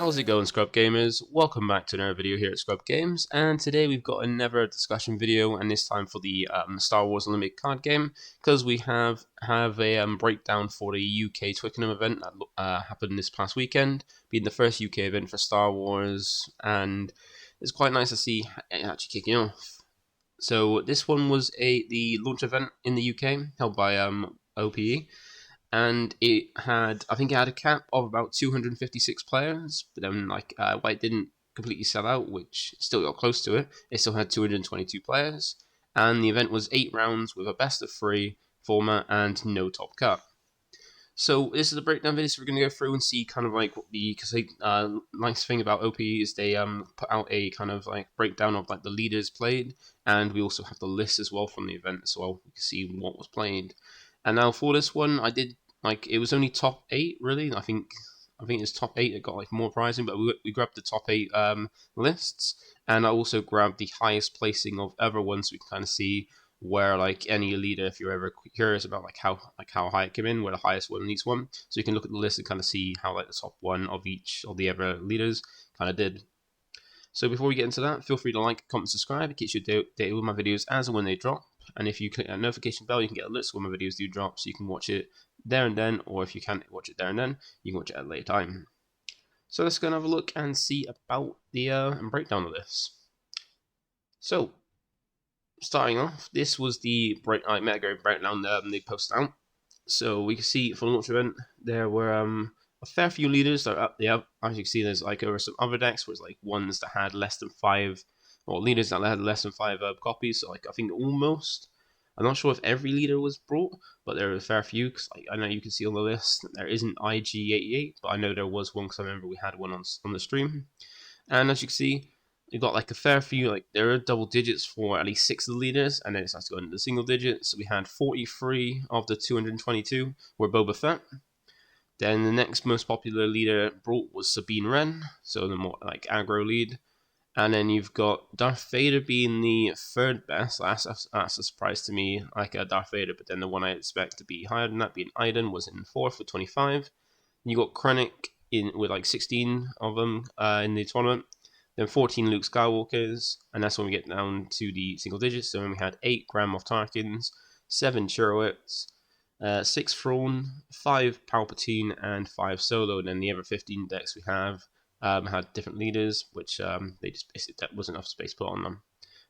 How's it going, Scrub Gamers? Welcome back to another video here at Scrub Games, and today we've got another discussion video, and this time for the Star Wars Unlimited card game, because we have a breakdown for the UK Twickenham event that happened this past weekend, being the first UK event for Star Wars, and it's quite nice to see it actually kicking off. So this one was the launch event in the UK, held by OPE. And I think it had a cap of about 256 players, but then while it didn't completely sell out, which still got close to it, it still had 222 players, and the event was 8 rounds with a best of 3 format and no top cut. So this is the breakdown video, so we're going to go through and see kind of like what because nice thing about OP is they put out a kind of like breakdown of like the leaders played, and we also have the list as well from the event as well. You can see what was played. And now for this one, I did it was only top 8 really. I think it's top 8 that got like more prizing, but we grabbed the top 8 lists, and I also grabbed the highest placing of other ones, so we can kind of see where like any leader, if you're ever curious about how high it came in, where the highest one in each one, so you can look at the list and kind of see how like the top one of each of the other leaders kind of did. So before we get into that, feel free to like, comment, subscribe. It keeps you updated with my videos as and when they drop. And if you click that notification bell, you can get a list when my videos do drop, so you can watch it there and then, or if you can't watch it there and then, you can watch it at a later time. So let's go and have a look and see about the breakdown of this. So, starting off, this was the metagame breakdown they posted out. So we can see for the launch event, there were a fair few leaders that are up there. As you can see, there's like over some other decks where it's like ones that had less than 5, or leaders that had less than 5 copies. So like I think almost, I'm not sure if every leader was brought, but there were a fair few. Because I know you can see on the list there isn't IG88, but I know there was one because I remember we had one on the stream. And as you can see, you got like a fair few. Like there are double digits for at least 6 of the leaders, and then it starts to go into the single digits. So we had 43 of the 222 were Boba Fett. Then the next most popular leader brought was Sabine Wren, so the more like aggro lead. And then you've got Darth Vader being the 3rd best. That's a surprise to me, like Darth Vader. But then the one I expect to be higher than that, being Iden, was in 4th with 25. You got Krennic with like 16 of them in the tournament. Then 14 Luke Skywalkers, and that's when we get down to the single digits. So when we had 8 Grand Moff Tarkins, 7 Churrowits, 6 Thrawn, 5 Palpatine, and 5 Solo. And then the other 15 decks we have had different leaders, which they just basically, that wasn't enough space put on them.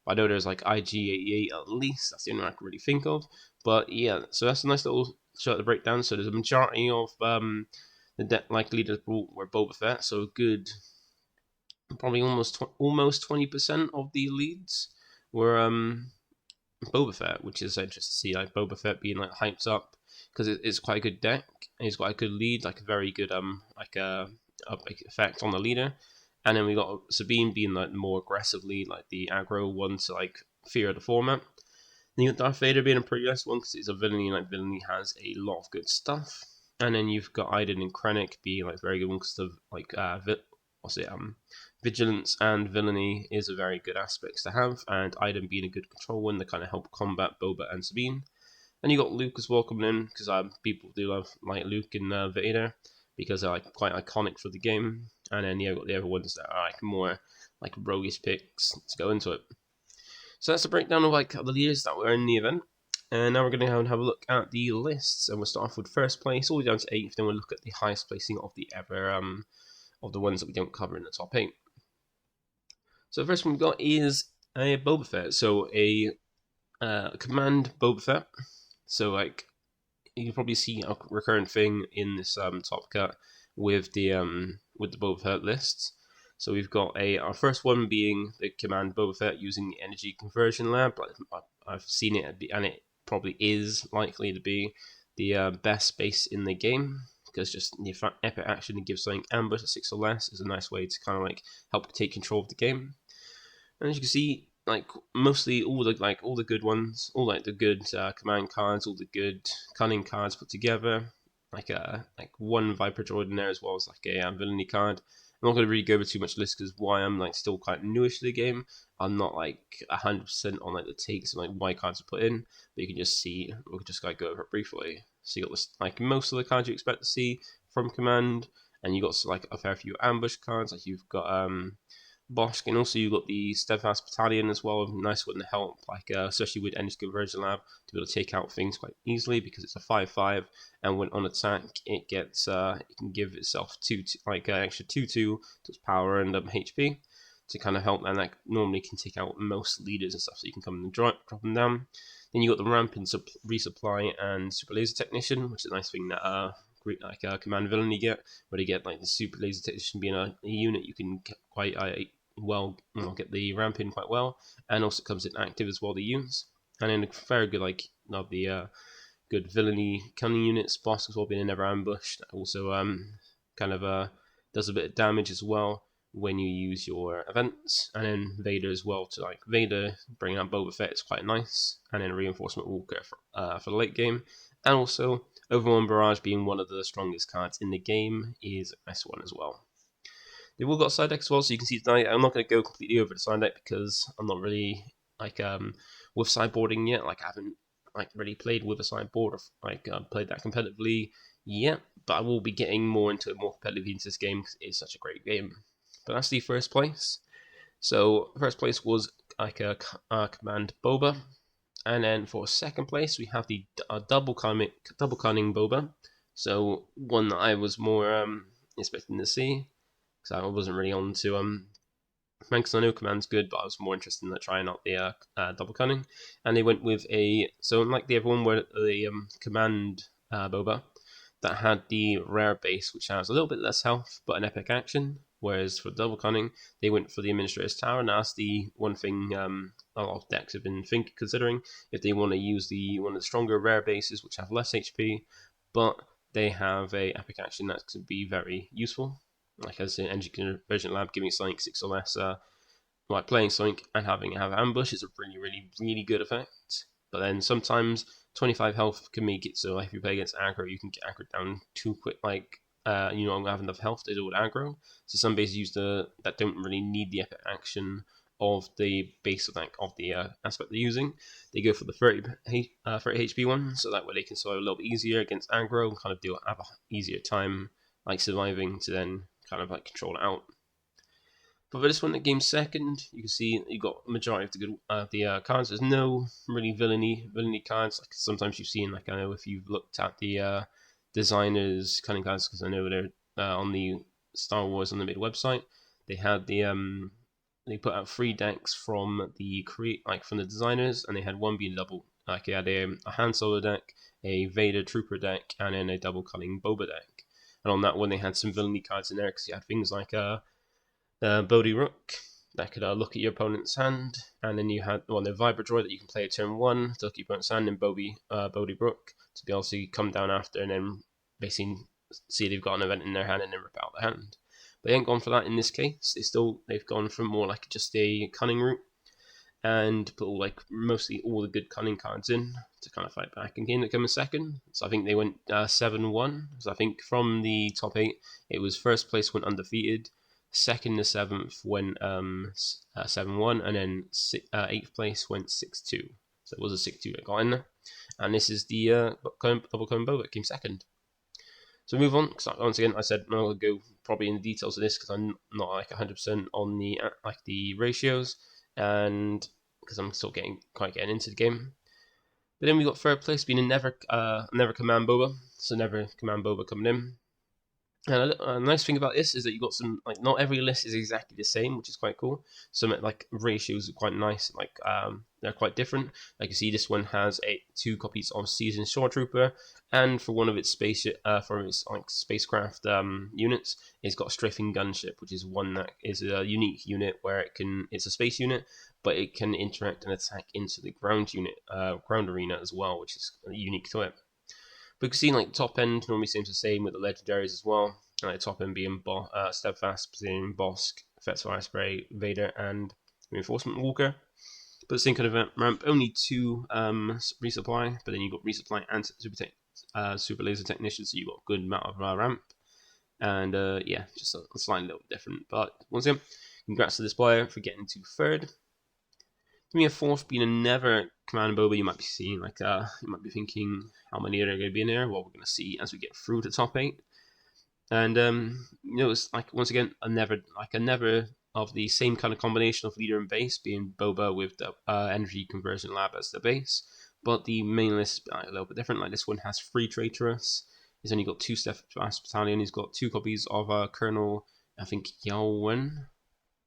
But I know there's like IG88 at least. That's the only one I can really think of. But yeah, so that's a nice little shot of the breakdown. So there's a majority of the deck like leaders brought were Boba Fett. So good, probably almost 20% of the leads were Boba Fett, which is interesting to see. Like Boba Fett being like hyped up because it's quite a good deck. And he's got a good lead, like a very good effect on the leader. And then we got Sabine being like more aggressively like the aggro one to like fear the format. Then you got Darth Vader being a pretty nice one because it's a villainy, like villainy has a lot of good stuff. And then you've got Iden and Krennic being like very good one because of like vigilance and villainy is a very good aspects to have, and Iden being a good control one that kind of help combat Boba and Sabine. And you got Luke as well coming in because people do love like Luke and Vader because they're like quite iconic for the game. And then you got the other ones that are like more like roguish picks to go into it. So that's a breakdown of like the leaders that were in the event. And now we're going to have a look at the lists, and we'll start off with first place all the way down to 8th. Then we'll look at the highest placing of the ever of the ones that we don't cover in the top 8. So the first one we've got is a Boba Fett. So a command Boba Fett. So like you can probably see a recurrent thing in this top cut with the Boba Fett lists. So we've got our first one being the command Boba Fett using the energy conversion lab. I've seen it, and it probably is likely to be the best base in the game, because just the epic action to give something ambush at 6 or less is a nice way to kind of like help take control of the game. And as you can see, like mostly all the good ones, all like the good command cards, all the good cunning cards put together, like one Viper Droid in there as well as like a villainy card. I'm not going to really go over too much list because why I'm like still quite newish to the game. I'm not like 100% on like the takes and like why cards are put in, but you can just see. We'll just go over it briefly. So you got this, like most of the cards you expect to see from command, and you got like a fair few ambush cards. Like you've got Bosch, and also you've got the Steadfast Battalion as well, a nice one to help, like especially with Energy Conversion Lab, to be able to take out things quite easily because it's a 5/5, and when on attack it gets it can give itself extra 2/2 to its power and HP to kind of help, and that normally can take out most leaders and stuff, so you can come and drop them down. Then you got the Ramp in Resupply and Super Laser Technician, which is a nice thing that Command Villainy get, where they get like the Super Laser Technician being a unit you can get quite get the Ramp in quite well, and also comes in active as well to use. And then a very good of the good villainy cunning units, Boss as well being a never ambush, that also does a bit of damage as well when you use your events. And then Vader as well, to like Vader bringing out Boba Fett is quite nice, and then Reinforcement Walker for the late game. And also Overwhelming Barrage being one of the strongest cards in the game is a nice one as well. They've all got side deck as well, so you can see tonight. I'm not going to go completely over the side deck because I'm not really with sideboarding yet. Like I haven't really played with a sideboard or played that competitively yet. But I will be getting more competitively into this game because it's such a great game. But that's the first place. So first place was Command Boba, and then for second place we have the double cunning Boba. So one that I was more expecting to see, because I wasn't really on to because I know Command's good, but I was more interested in trying out the double cunning. And they went with unlike the other one where the Command Boba that had the rare base, which has a little bit less health but an epic action. Whereas for double cunning, they went for the Administrator's Tower, and that's the one thing a lot of decks have been considering if they want to use one of the stronger rare bases, which have less HP, but they have a epic action that could be very useful. Like as an Energy Conversion Lab, giving something 6 or less, like playing something and having ambush is a really good effect. But then sometimes 25 health can make it so if you play against aggro, you can get aggro down too quick. You don't have enough health to do it aggro. So some bases that don't really need the epic action of the base of the aspect they're using. They go for the 30 HP one, so that way they can survive a little bit easier against aggro and kind of have an easier time surviving to then kind of control it out. But for this one that came second, you can see you got a majority of the cards. There's no really villainy cards. Like sometimes you've seen, I know if you've looked at the designers cunning cards, because I know they're on the Star Wars Unlimited website. They had they put out 3 decks from the designers, and they had one being double. They had a Han Solo deck, a Vader Trooper deck, and then a double cunning Boba deck. And on that one, they had some villainy cards in there because you had things like Bodhi Rook that could look at your opponent's hand, and then you had the Vibra Droid that you can play at turn 1 to look at your opponent's hand, and Bodhi Rook to be able to come down after and then basically see they've got an event in their hand and then rip out the hand. But they ain't gone for that in this case. They've gone for more like just a cunning route and put mostly all the good cunning cards in to kind of fight back. And game that came in second, so I think they went 7-1. So I think from the top 8, it was first place went undefeated, second to 7th went 7-1, and then 8th place went 6-2. So it was a 6-2 that got in there. And this is the double cone Boba that came second. So we move on, because once again I said I'm not going to go probably in the details of this because I'm not 100% on the ratios, and because I'm still getting into the game. But then we got third place being a never Command Boba, so never Command Boba coming in. And a nice thing about this is that you got some not every list is exactly the same, which is quite cool. Some ratios are quite nice, they're quite different. Like you see, this one has 2 copies of Seasoned Shore Trooper, and for one of its spacecraft units, it's got a Strafing Gunship, which is one that is a unique unit where it's a space unit, but it can interact and attack into the ground arena as well, which is unique to it. But you can see top end normally seems the same with the legendaries as well. Top end being Steadfast, being Bosk, Fett's Fire Spray, Vader, and Reinforcement Walker. But the same kind of ramp, only 2 resupply, but then you've got resupply and super laser technician, so you've got a good amount of ramp. And just a slightly little bit different. But once again, congrats to this player for getting to third. Give me a fourth being a never Command Boba. You might be seeing you might be thinking how many are going to be in there. Well, we're going to see as we get through the top 8. And it's like once again another of the same kind of combination of leader and base, being Boba with the energy conversion lab as the base. But the main list is a little bit different. Like this one has 3 traitorous. He's only got 2 steadfast battalion. He's got 2 copies of Colonel, I think, Yalwen.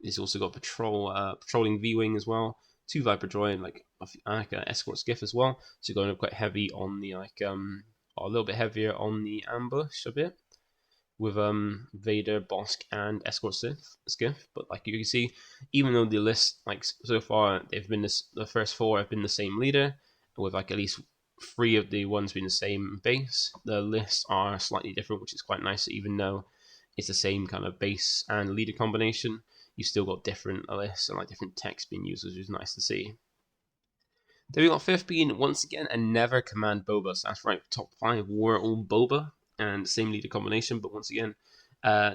He's also got patrolling V-wing as well. 2 Viper droid, like an escort skiff as well. So going quite heavy on the a little bit heavier on the ambush a bit, with Vader, Bosk, and Escort Skiff. But like you can see, even though the list like so far they've been the first 4 have been the same leader, with like at least 3 of the ones being the same base, the lists are slightly different, which is quite nice. Even though it's the same kind of base and leader combination, you still got different lists and like different text being used, which is nice to see. Then we got 5th being once again a never command Boba. So that's right, top 5 were all Boba and same leader combination, but once again,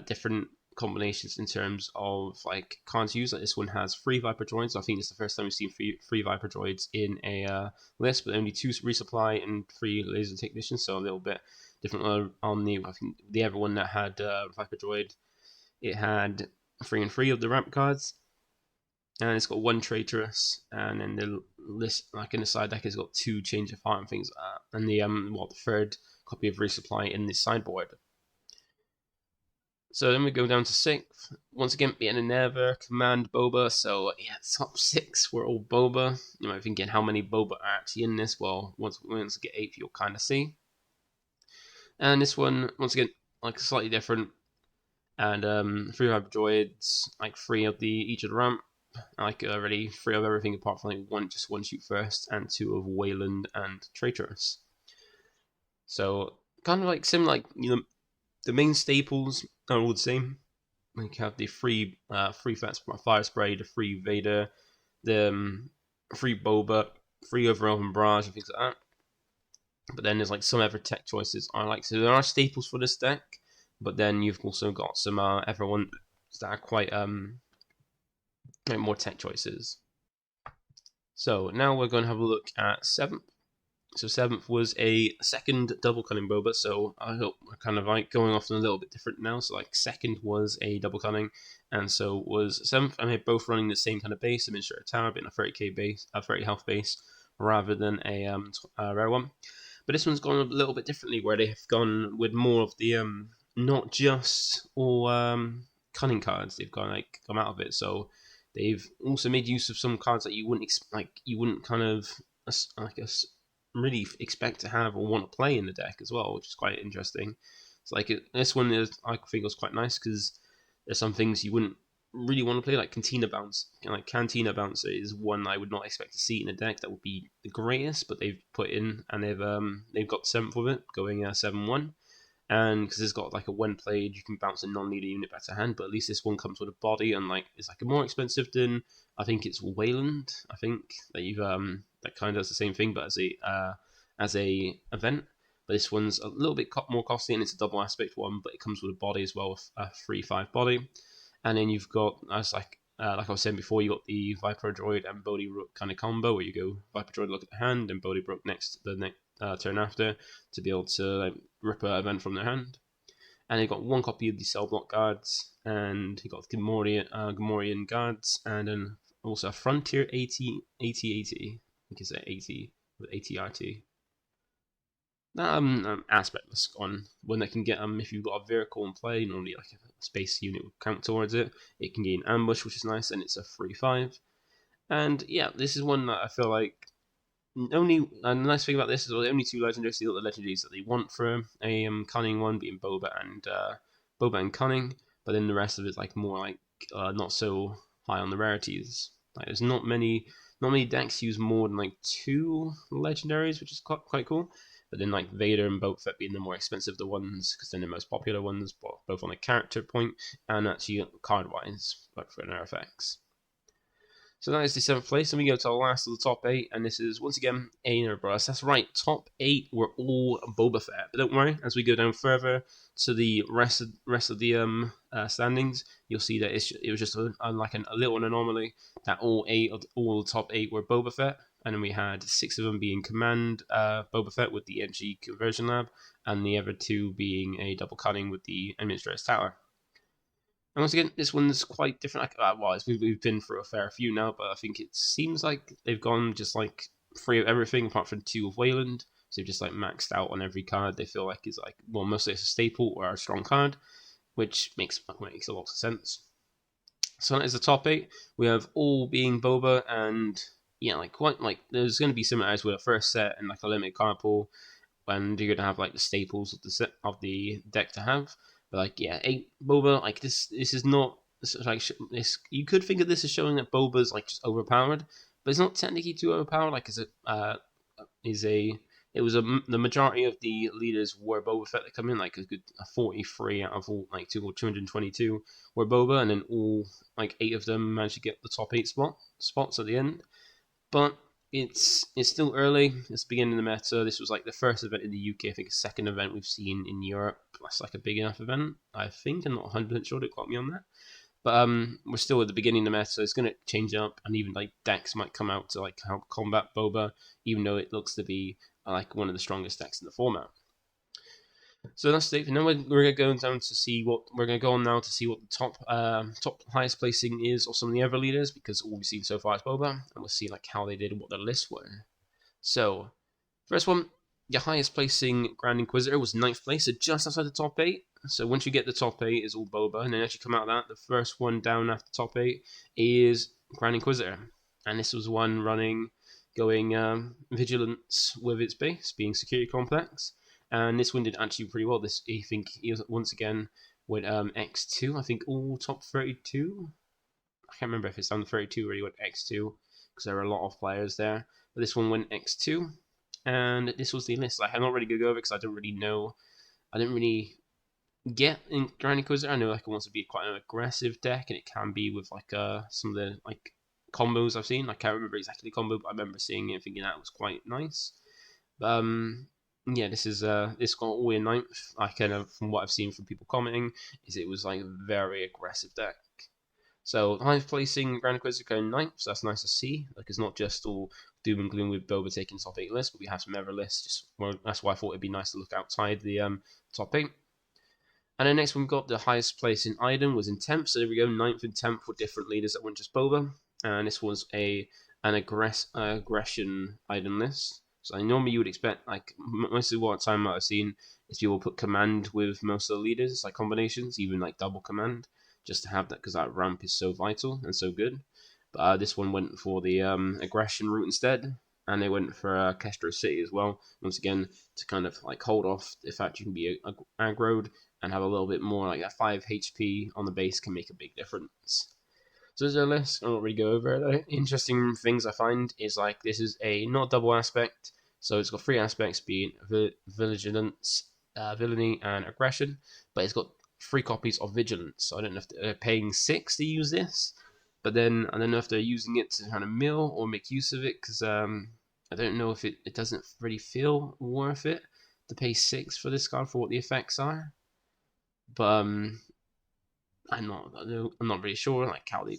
different combinations in terms of like cards used. Like this one has 3 Viper droids. So I think it's the first time we've seen 3 Viper droids in a list, but only 2 resupply and 3 laser technicians. So a little bit different on the. I think the other one that had Viper droid, it had 3 and 3 of the ramp cards. And it's got 1 traitorous, and then the list, like in the side deck, has got 2 change of heart and things like that, and the the 3rd copy of resupply in the sideboard. So then we go down to 6th. Once again, being a never command Boba. So yeah, top 6 were all Boba. You might be thinking how many Boba are actually in this. Well, once we get 8, you'll kind of see. And this one, once again, like slightly different. And 3 Hyper Droids, like 3 of each of the ramp. Like already 3 of everything apart from like one shoot first, and 2 of Wayland and Traitorous. So kind of like similar, like the main staples are all the same. Like you have the 3 fire spray, the 3 Vader, the 3 Boba, 3 overall and Barrage and things like that. But then there's like some other tech choices are like, so there are staples for this deck, but then you've also got some everyone that are quite like more tech choices. So now we're going to have a look at 7th. So 7th was a 2nd double cunning Boba. So I hope we're kind of like going off on a little bit different now. So like 2nd was a double cunning, and so was 7th, and they're both running the same kind of base, a miniature tower, but in a 30k base, a 30 health base, rather than a rare one. But this one's gone a little bit differently, where they have gone with more of the not just all cunning cards. They've gone like come out of it. So they've also made use of some cards that you wouldn't kind of really expect to have or want to play in the deck as well, which is quite interesting. It's like this one is, I think, was quite nice because there's some things you wouldn't really want to play, like Cantina Bounce. Like Cantina Bouncer is one I would not expect to see in a deck that would be the greatest, but they've put in, and they've got 7th with it, going 7-1. And because it's got like a when played, you can bounce a non-leader unit back to hand, but at least this one comes with a body, and like it's like more expensive than, I think it's Wayland. I think that you've that kind of does the same thing, but as a event. But this one's a little bit more costly, and it's a double aspect one, but it comes with a body as well, with a 3/5 body. And then you've got, as like I was saying before, you got the Viper Droid and Bodhi Rook kind of combo, where you go Viper Droid, look at the hand, and Bodhi Rook next turn after, to be able to rip an event from their hand. And they got 1 copy of the Cell Block Guards, and he got Gamorrean Guards, and then also a Frontier 80. I think it's 80 with ATRT. Aspectless on when they can get if you've got a vehicle in play, normally like a space unit would count towards it. It can gain ambush, which is nice, and it's a 3/5. And yeah, this is one that I feel like the nice thing about this is the only 2 legendaries, the legendaries that they want for a cunning one, being Boba and Cunning, but then the rest of it's like more like not so high on the rarities. Like there's not many decks use more than like 2 legendaries, which is quite cool. But then like Vader and Boba Fett being the more expensive the ones, because they're the most popular ones, both on a character point and actually card wise, like for their effects. So that is the 7th place, and we go to the last of the top 8, and this is once again Aner Bros. That's right, top 8 were all Boba Fett. But don't worry, as we go down further to the rest of the standings, you'll see that it was just a little anomaly that all the top 8 were Boba Fett. and then we had 6 of them being Command Boba Fett with the Energy Conversion Lab, and the other 2 being a double cutting with the Administrator's Tower. And once again, this one's quite different. We've been through a fair few now, but I think it seems like they've gone just like 3 of everything apart from 2 of Wayland. So they've just like maxed out on every card they feel like is like, well, mostly it's a staple or a strong card, which makes a lot of sense. So that is the top 8. We have all being Boba, and yeah, like quite like there's going to be similarities with a first set and like a limited card pool, and you're gonna have like the staples of the set of the deck to have. But like, yeah, 8 Boba, like this is not like this. You could think of this as showing that Boba's like just overpowered, but it's not technically too overpowered. Like, the majority of the leaders were Boba Fett that come in, like a good 43 out of all like 222 were Boba, and then all like 8 of them managed to get the top 8 spots at the end. But it's still early. It's the beginning of the meta. This was like the first event in the UK. I think a second event we've seen in Europe. That's like a big enough event, I think. I'm not 100% sure. Don't quote me on that. But we're still at the beginning of the meta. So it's going to change up, and even like decks might come out to like help combat Boba, even though it looks to be like one of the strongest decks in the format. So that's it. Now we're going down to see what we're going to go on now to see what the top highest placing is of some of the other leaders, because all we've seen so far is Boba, and we'll see like how they did and what their lists were. So first one, your highest placing Grand Inquisitor was 9th place, so just outside the top 8. So once you get the top 8, it's all Boba, and then as you come out of that, the first one down after the top 8 is Grand Inquisitor, and this was one going Vigilance with its base being Security Complex. And this one did actually pretty well. I think he was once again went X2. I think all top 32. I can't remember if it's down to 32 or he went X2 because there were a lot of players there. But this one went X2, and this was the list. Like, I'm not really going to go over because I don't really know. I didn't really get in Grand Inquisitor. I know like it wants to be quite an aggressive deck, and it can be with like some of the like combos I've seen. I can't remember exactly the combo, but I remember seeing it and thinking that was quite nice. Yeah, this got all in 9th. I kind of, from what I've seen from people commenting, is it was like a very aggressive deck. So 9th placing Grand Inquisitor going 9th, so that's nice to see. Like, it's not just all doom and gloom with Boba taking top 8 lists, but we have some other lists. That's why I thought it'd be nice to look outside the top 8. And then next we've got the highest place in Iden was in 10th, so there we go, 9th and 10th were different leaders that weren't just Boba. And this was an aggression Iden list. So normally you would expect, like, most of what time I've seen is people put command with most of the leaders, like combinations, even like double command, just to have that, because that ramp is so vital and so good. But this one went for the aggression route instead, and they went for Kestro City as well, once again, to kind of like hold off the fact you can be aggroed and have a little bit more, like that 5 HP on the base can make a big difference. So there's a list. I won't really go over it though. Interesting things I find is like this is a not double aspect, so it's got 3 aspects being vigilance, villainy, and aggression, but it's got 3 copies of vigilance. So I don't know if they're paying 6 to use this, but then I don't know if they're using it to kind of mill or make use of it, because I don't know if it doesn't really feel worth it to pay 6 for this card for what the effects are. But I'm not really sure like how they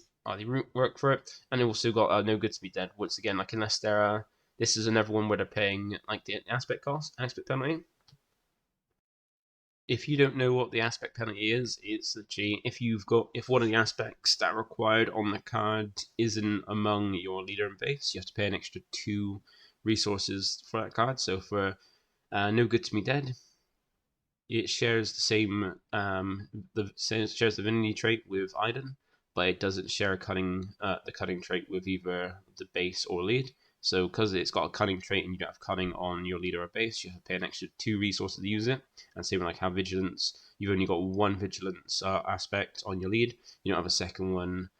work for it. And they also got No Good to Be Dead. Once again, like, unless they're this is another one where they're paying like the aspect penalty. If you don't know what the aspect penalty is, it's literally if one of the aspects that are required on the card isn't among your leader and base, you have to pay an extra 2 resources for that card. So for No Good to Be Dead, it shares the same shares the divinity trait with Iden, but it doesn't share the cutting trait with either the base or lead. So because it's got a cutting trait and you don't have cutting on your leader or base, you have to pay an extra 2 resources to use it. And same like how vigilance, you've only got 1 vigilance aspect on your lead. You don't have a second one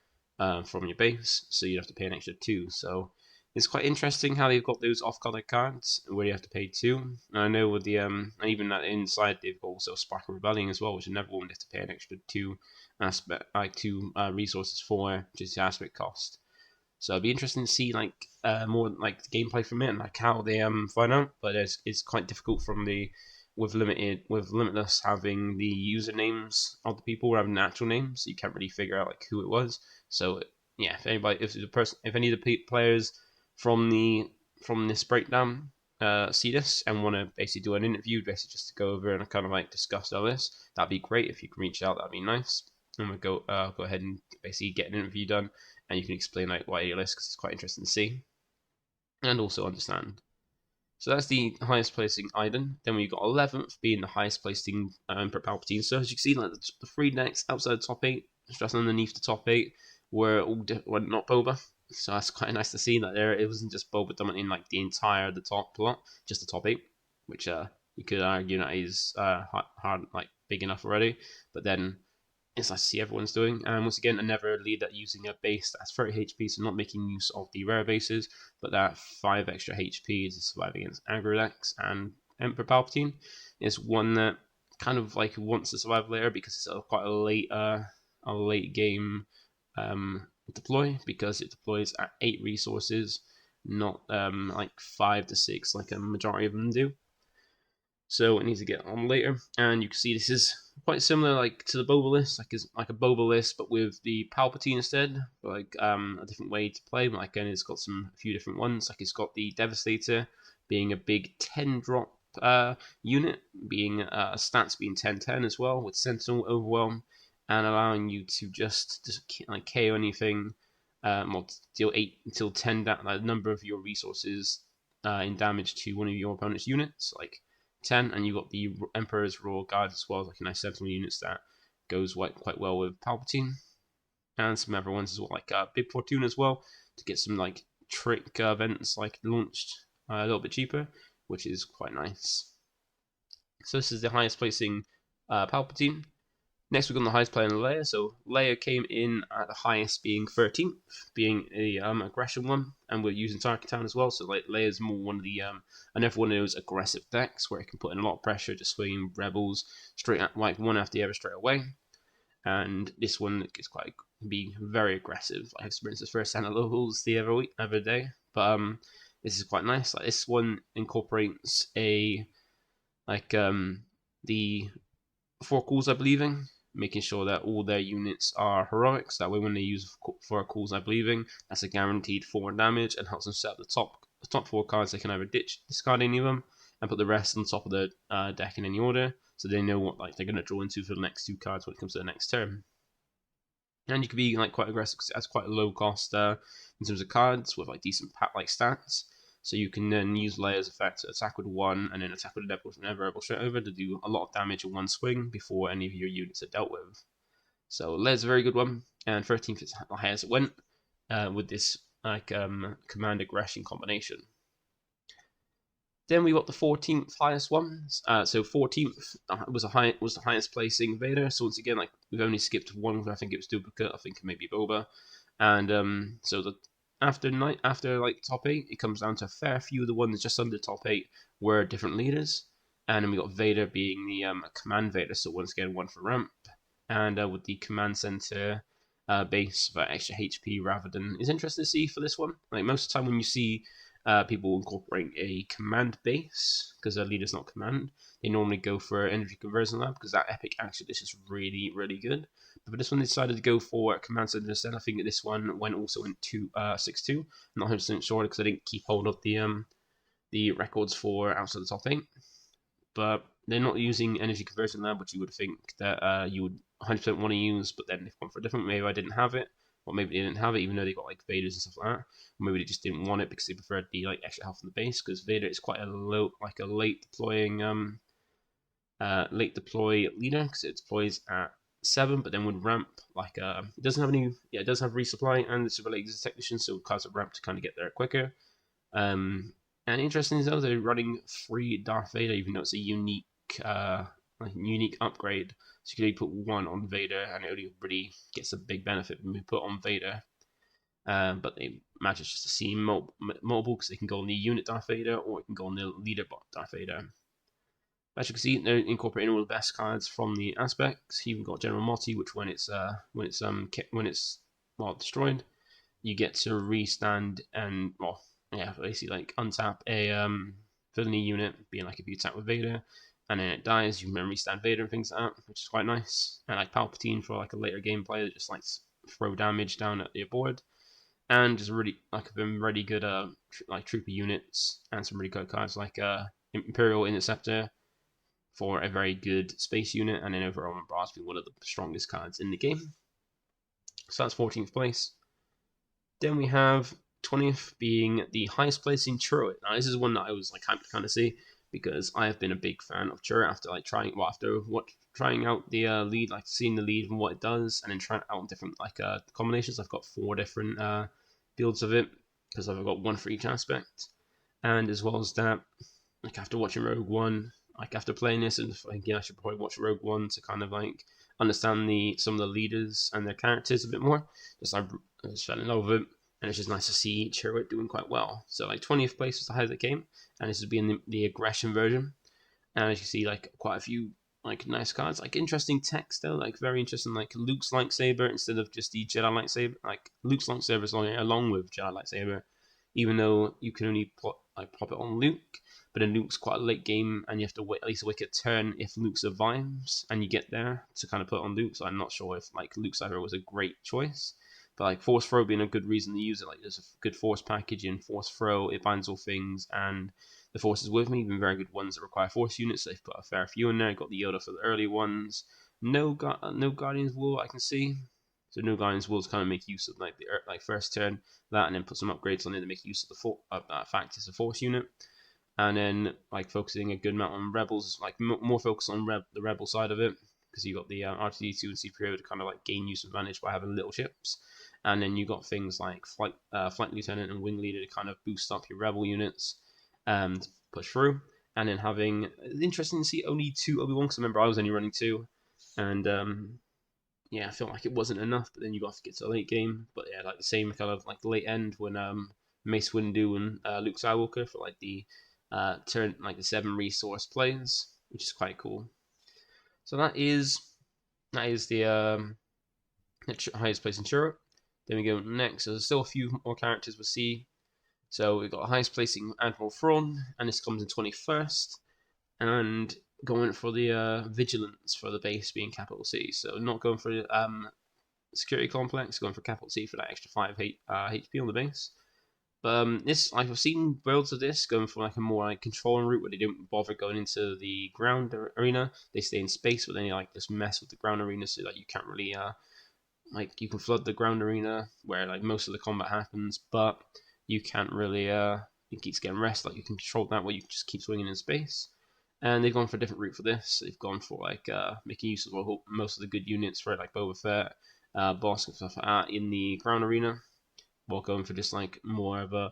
from your base, so you have to pay an extra 2. So it's quite interesting how they've got those off-color cards where you have to pay 2. And I know with the and even that inside they've got also Spark of Rebellion as well, which another one you have to pay an extra 2 resources for, which is the aspect cost. So it'd be interesting to see like more like the gameplay from it and like how they find out. But it's quite difficult with Limitless having the usernames of the people rather than the actual names. So you can't really figure out like who it was. So yeah, if any of the players from the from this breakdown see this and want to basically do an interview, basically just to go over and kind of like discuss all this, that'd be great. If you can reach out, that'd be nice. And we'll go ahead and basically get an interview done, and you can explain like why you're this, because it's quite interesting to see and also understand. So that's the highest placing Iden. Then we've got 11th being the highest placing Emperor Palpatine. So as you can see, like the three decks outside the top 8, just underneath the top 8, were all were not Boba. So that's quite nice to see that there it wasn't just Boba dominating like the top lot, just the top 8, which you could argue that is hard like big enough already. But then it's nice to see everyone's doing. And once again, another leader using a base that's 30 HP, so not making use of the rare bases, but that 5 extra HP to survive against aggro decks. And Emperor Palpatine is one that kind of like wants to survive later because it's quite a late game deploy, because it deploys at 8 resources, not like 5 to 6 like a majority of them do. So it needs to get on later, and you can see this is quite similar like to the Boba list, like a Boba list, but with the Palpatine instead, like a different way to play. Like again, it's got a few different ones. Like it's got the Devastator being a big 10 drop unit, being stats being 10/10 as well, with Sentinel Overwhelm, and allowing you to just like KO anything, or deal 8 until 10 like number of your resources in damage to one of your opponent's units, like 10, and you've got the Emperor's Royal Guard as well, like a nice sentinel units that goes quite well with Palpatine, and some other ones as well, like Big Fortune as well, to get some like trick events like launched a little bit cheaper, which is quite nice. So this is the highest placing Palpatine. Next, we've got the highest player in Leia. So Leia came in at the highest, being 13th, being a aggression one, and we're using Tarkin Town as well. So like Leia's more one of the another one of those aggressive decks where it can put in a lot of pressure, just swinging rebels straight at like one after the other straight away. And this one is quite be very aggressive. I experienced this first Santa levels the other day, but this is quite nice. Like this one incorporates a like the 4 calls, I believe in, making sure that all their units are heroics. That way, when they use 4 calls, I believe in, that's a guaranteed 4 damage, and helps them set up the top 4 cards. They can either discard any of them, and put the rest on top of the deck in any order, so they know what like they're going to draw into for the next 2 cards when it comes to the next turn. And you can be like quite aggressive because it has quite a low cost in terms of cards with like decent like stats. So you can then use Leia's effect to attack with 1, and then attack with another rebel straight over to do a lot of damage in one swing before any of your units are dealt with. So Leia's a very good one, and 13th is the highest it went with this like command aggression combination. Then we got the 14th highest ones. So 14th was the highest placing Vader. So once again, like we've only skipped one. I think it was duplicate. I think maybe Boba, and so the after like top 8, it comes down to a fair few of the ones just under top 8 were different leaders, and then we got Vader being the command Vader. So once again, 1 for ramp, and with the command center base for extra HP rather than. It's interesting to see for this one. Like most of the time when you see people incorporating a command base because their leader's not command, they normally go for energy conversion lab because that epic action is just really, really good. But for this one, they decided to go for command center instead. I think that this one went also into 6-2. I'm not 100% sure because I didn't keep hold of the records for outside the top 8. But they're not using energy conversion lab, which you would think that you would 100% want to use, but then they've gone for a different. Maybe I didn't have it. Or maybe they didn't have it, even though they got like Vaders and stuff like that. Or maybe they just didn't want it because they preferred the like extra health in the base. Because Vader is quite a late deploy leader because it deploys at 7, but then would ramp like it doesn't have any. Yeah, it does have resupply, and it's related to technician, so cards are ramp to kind of get there quicker. And interesting is though they're running 3 Darth Vader, even though it's a unique upgrade. So you can only put 1 on Vader, and it only really gets a big benefit when we put on Vader. But they manage just to see multiple because they can go on the unit Darth Vader, or it can go on the leader bot Darth Vader. As you can see, they're incorporating all the best cards from the aspects. You've got General Motti, which when it's destroyed, you get to restand and basically like untap a villainy unit, being like if you attack with Vader and then it dies, you can restand Vader and things like that, which is quite nice. And like Palpatine for like a later game player that just like throw damage down at your board. and just really like been really good like trooper units and some really good cards like Imperial Interceptor for a very good space unit, and then overall Brass being one of the strongest cards in the game. So that's 14th place. Then we have 20th being the highest placing Churro. Now this is one that I was like hyped to kind of see because I have been a big fan of Churro after like trying out the lead, like seeing the lead and what it does, and then trying out different like combinations. I've got 4 different builds of it because I've got one for each aspect, and as well as that, like after watching Rogue One, like after playing this, and again I should probably watch Rogue One to kind of like understand some of the leaders and their characters a bit more. I just fell in love with it, and it's just nice to see Chirrut doing quite well. So like 20th place was the highest it came, and this would be in the aggression version. And as you see, like quite a few like nice cards, like interesting text though, like very interesting, like Luke's lightsaber instead of just the Jedi lightsaber. Like Luke's lightsaber is along with Jedi lightsaber, even though you can only pop it on Luke. But then Luke's quite a late game, and you have to wait at least wait a turn if Luke survives, and you get there to kind of put it on Luke. So I'm not sure if like Luke's cyber was a great choice, but like Force Throw being a good reason to use it. Like there's a good Force package in Force Throw, it binds all things, and the Force is with me. Even very good ones that require Force units. So they've put a fair few in there. Got the Yoda for the early ones. No Guardian's Wool I can see. So no Guardian's Wool to kind of make use of like the first turn that, and then put some upgrades on it to make use of the fact it's a Force unit. And then like focusing a good amount on Rebels, like more focus on the Rebel side of it, because you got the R2D2 and C3PO to kind of like gain use advantage by having little ships, and then you got things like Flight Lieutenant and Wing Leader to kind of boost up your Rebel units and push through. And then having interesting to see only 2 Obi-Wan, because I remember I was only running 2, and yeah, I felt like it wasn't enough. But then you got to get to the late game, but yeah, like the same kind of like late end when Mace Windu and Luke Skywalker for like the turn like the 7 resource plays, which is quite cool. So that is the highest place in Churrut. Then we go next. So there's still a few more characters we'll see. So we've got the highest placing Admiral Thrawn, and this comes in 21st, and going for the vigilance for the base being capital C. So not going for security complex, going for capital C for that extra 5 HP on the base. But this, I've seen builds of this going for like a more like controlling route where they don't bother going into the ground arena. They stay in space, but then they like just mess with the ground arena so that you can't really like you can flood the ground arena where like most of the combat happens, but you can't really it keeps getting rest. Like you can control that where you can just keep swinging in space. And they've gone for a different route for this. They've gone for like making use of most of the good units for it, like Boba Fett, Boss and stuff like that in the ground arena, while going for just like more of a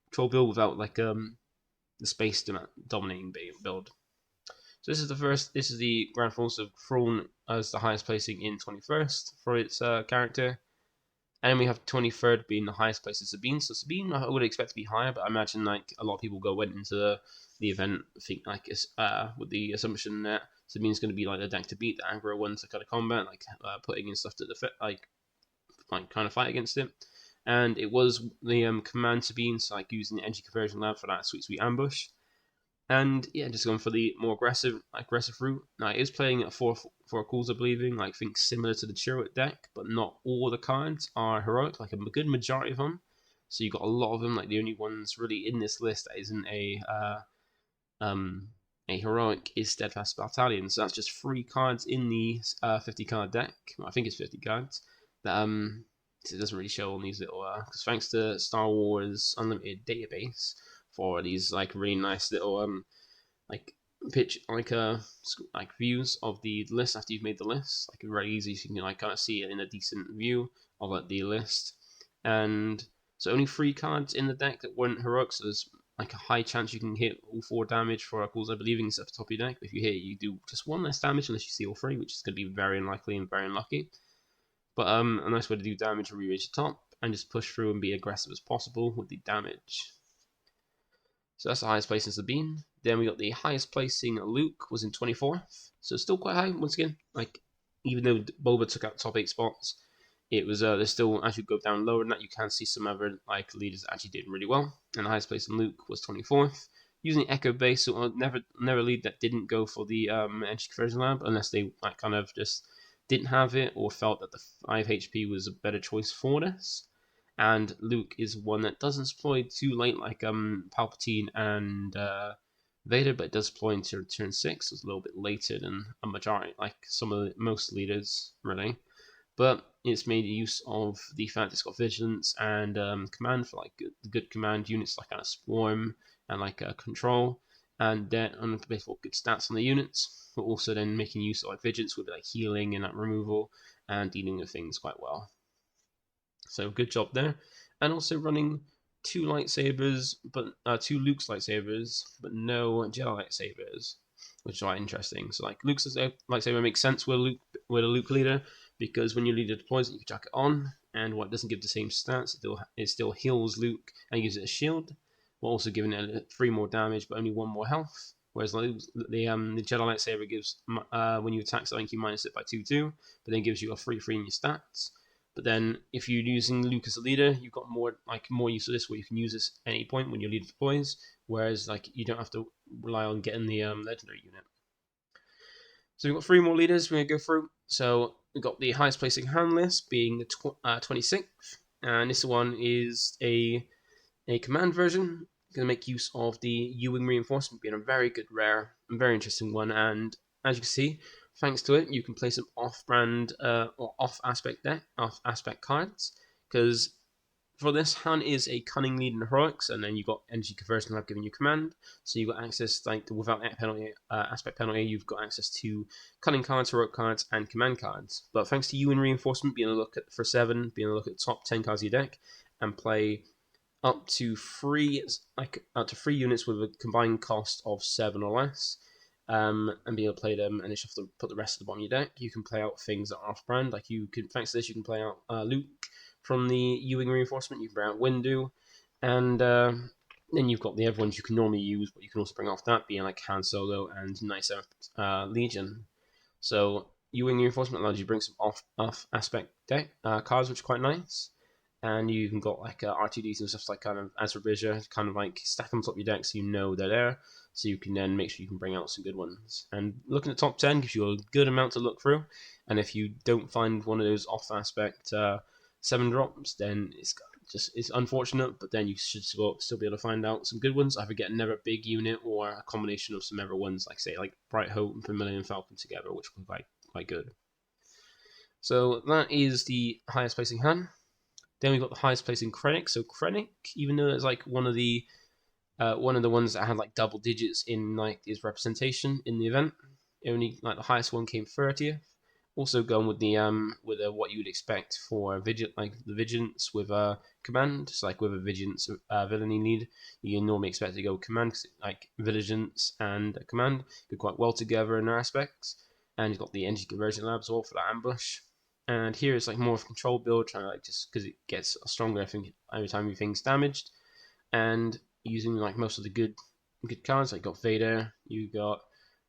control build without like the space dominating build. So this is the Grand Force of Thrawn as the highest placing in 21st for its character. And then we have 23rd being the highest place is Sabine. So Sabine I would expect to be higher, but I imagine like a lot of people went into the event think like with the assumption that Sabine's going to be like the deck to beat, the aggro one to kind of combat, like putting in stuff to like kind of fight against it. And it was the command Sabine, so like using the energy conversion lab for that sweet ambush. And yeah, just going for the more aggressive route. Now it is playing at 4 calls, I believe, like things similar to the Chirrut deck, but not all the cards are heroic. Like a good majority of them. So you got a lot of them. Like the only ones really in this list that isn't a heroic is Steadfast Battalion. So that's just 3 cards in the 50 card deck. Well, I think it's 50 cards. That it doesn't really show on these little because thanks to Star Wars Unlimited database for these like really nice little like pitch like views of the list after you've made the list. Like very easy, so you can like kind of see it in a decent view of like the list. And so only 3 cards in the deck that weren't heroic, so there's like a high chance you can hit all 4 damage for calls, I believe, it's at the top of your deck. But if you hit, you do just 1 less damage unless you see all 3, which is going to be very unlikely and very unlucky. But a nice way to do damage will reach the top and just push through and be aggressive as possible with the damage. So that's the highest place in Sabine. Then we got the highest placing Luke was in 24th, so still quite high once again. Like even though Boba took out top 8 spots, it was there's still, as you go down lower than that, you can see some other like leaders that actually did really well. And the highest place in Luke was 24th, using Echo base. So never lead that didn't go for the energy conversion lab unless they like kind of just didn't have it or felt that the 5 HP was a better choice for this. and Luke is one that doesn't deploy too late like Palpatine and Vader, but it does deploy into turn 6. So it's a little bit later than a majority, like most leaders, really. But it's made use of the fact it's got vigilance and command for like good command units, like kind of swarm and like control, and then on basically good stats on the units, but also then making use of like vigilance with like healing and like removal and dealing with things quite well. So good job there, and also running two lightsabers, but two Luke's lightsabers, but no Jedi lightsabers, which is quite interesting. So like Luke's lightsaber makes sense with a Luke leader, because when your leader deploys it, you can chuck it on, and what doesn't give the same stats, it still heals Luke and uses it as a shield, while also giving it 3 more damage but only 1 more health. Whereas like, the Jedi lightsaber gives when you attack something, you minus it by 2/2, but then gives you a 3/3 in your stats. But then if you're using Luke as a leader, you've got more use of this, where you can use this at any point when your leader deploys, whereas like you don't have to rely on getting the legendary unit. So we've got 3 more leaders we're going to go through. So we've got the highest placing hand list being the 26th, and this one is a command version. Going to make use of the U-wing reinforcement, being a very good rare and very interesting one. And as you can see, thanks to it, you can play some off-brand or off-aspect cards, because for this, Han is a cunning lead in heroics, and then you've got energy conversion lab giving you command, so you've got access, like without aspect penalty, you've got access to cunning cards, heroic cards, and command cards. But thanks to U-wing reinforcement, being able to look at for 7, being able to look at the top 10 cards of your deck, and play up to 3 units with a combined cost of 7 or less, and be able to play them, and then you have to put the rest of the bottom of your deck. You can play out things that are off-brand, like thanks to this, you can play out Luke from the U-wing reinforcement. You can bring out Windu, and then you've got the other ones you can normally use, but you can also bring off that, being like Han Solo and 97th Legion. So U-wing reinforcement allows you to bring some off aspect deck cards, which are quite nice. And you even got like R2Ds and stuff, like kind of as Rebizia, kind of like stack them on top of your deck so you know they're there, so you can then make sure you can bring out some good ones. And looking at the top 10 gives you a good amount to look through, and if you don't find one of those off aspect 7 drops, then it's unfortunate, but then you should still be able to find out some good ones, either get another big unit or a combination of some other ones, like say like Bright Hope and Vermilion Falcon together, which will be quite good. So that is the highest placing Han. Then we've got the highest placing Krennic. So Krennic, even though it's like one of the ones that had like double digits in like his representation in the event, only like the highest one came 30th. Also going with the what you would expect for the vigilance with command. So like with a vigilance villainy lead, you normally expect to go command, cause like vigilance and command go quite well together in their aspects. And you've got the energy conversion lab as well for that ambush. And here it's like more of a control build, trying to like just because it gets stronger every time everything's damaged, and using like most of the good cards. Like you got Vader, you got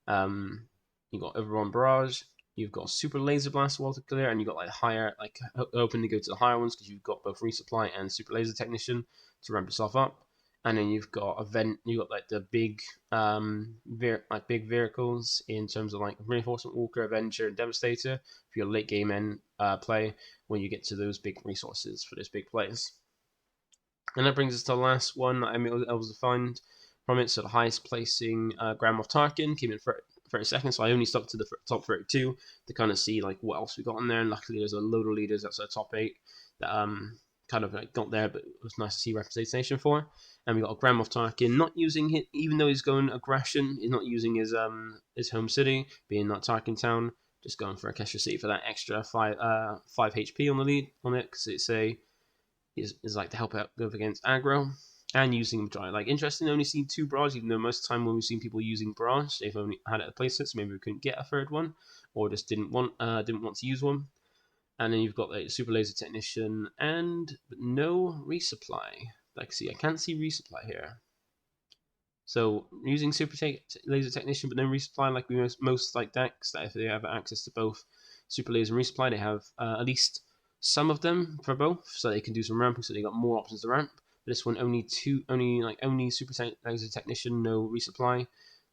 Overrun Barrage, you've got Super Laser Blast Wall to clear, and you got like higher, like open to go to the higher ones because you've got both Resupply and Super Laser Technician to ramp yourself up. And then you've got like the big big vehicles in terms of like Reinforcement Walker, Avenger, and Devastator for your late game end play when you get to those big resources for those big plays. And that brings us to the last one that I was to find from it. So the highest placing Grand Moff Tarkin came in 32nd, so I only stuck to the top 32 to kind of see like what else we got in there. And luckily there's a load of leaders outside the top 8 that kind of like got there, but it was nice to see representation for. And we got a Grand Moff Tarkin not using it, even though he's going aggression, he's not using his home city, being that Tarkin town, just going for a Kesha City for that extra 5 HP on the lead on it, because it's is like to help out go against aggro, and using like interesting. Only seen 2 barrages, even though most of the time when we've seen people using barrage, they've only had it at playsets, so maybe we couldn't get a 3rd one, or just didn't want to use one. And then you've got the Super Laser Technician, but no resupply. Like, see, I can't see resupply here. So using Super Laser Technician, but no resupply, like most like decks that if they have access to both Super Laser and resupply, they have at least some of them for both, so they can do some ramping, so they got more options to ramp. But this one only Super Laser Technician, no resupply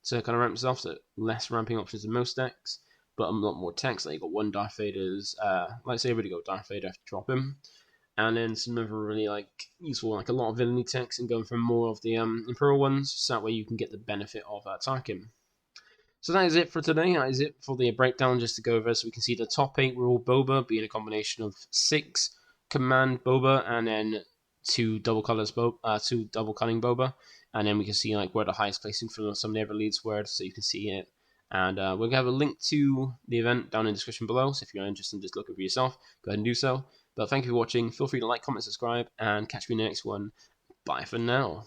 to kind of ramp itself, so less ramping options than most decks, but a lot more text. Like you got 1 Darth Vader's lightsaber to go Darth Vader after drop him. and then some other really useful, like a lot of villainy text, and going for more of the Imperial ones, so that way you can get the benefit of Tarkin. So that is it for today. That is it for the breakdown, just to go over. So we can see the top 8 were all Boba, being a combination of 6 command Boba and then 2 double colors Boba, 2 double cunning Boba, and then we can see where the highest placing for some of the other leads were, so you can see it. And we're gonna have a link to the event down in the description below. So if you're interested in just looking for yourself, go ahead and do so. But thank you for watching. Feel free to like, comment, subscribe, and catch me in the next one. Bye for now.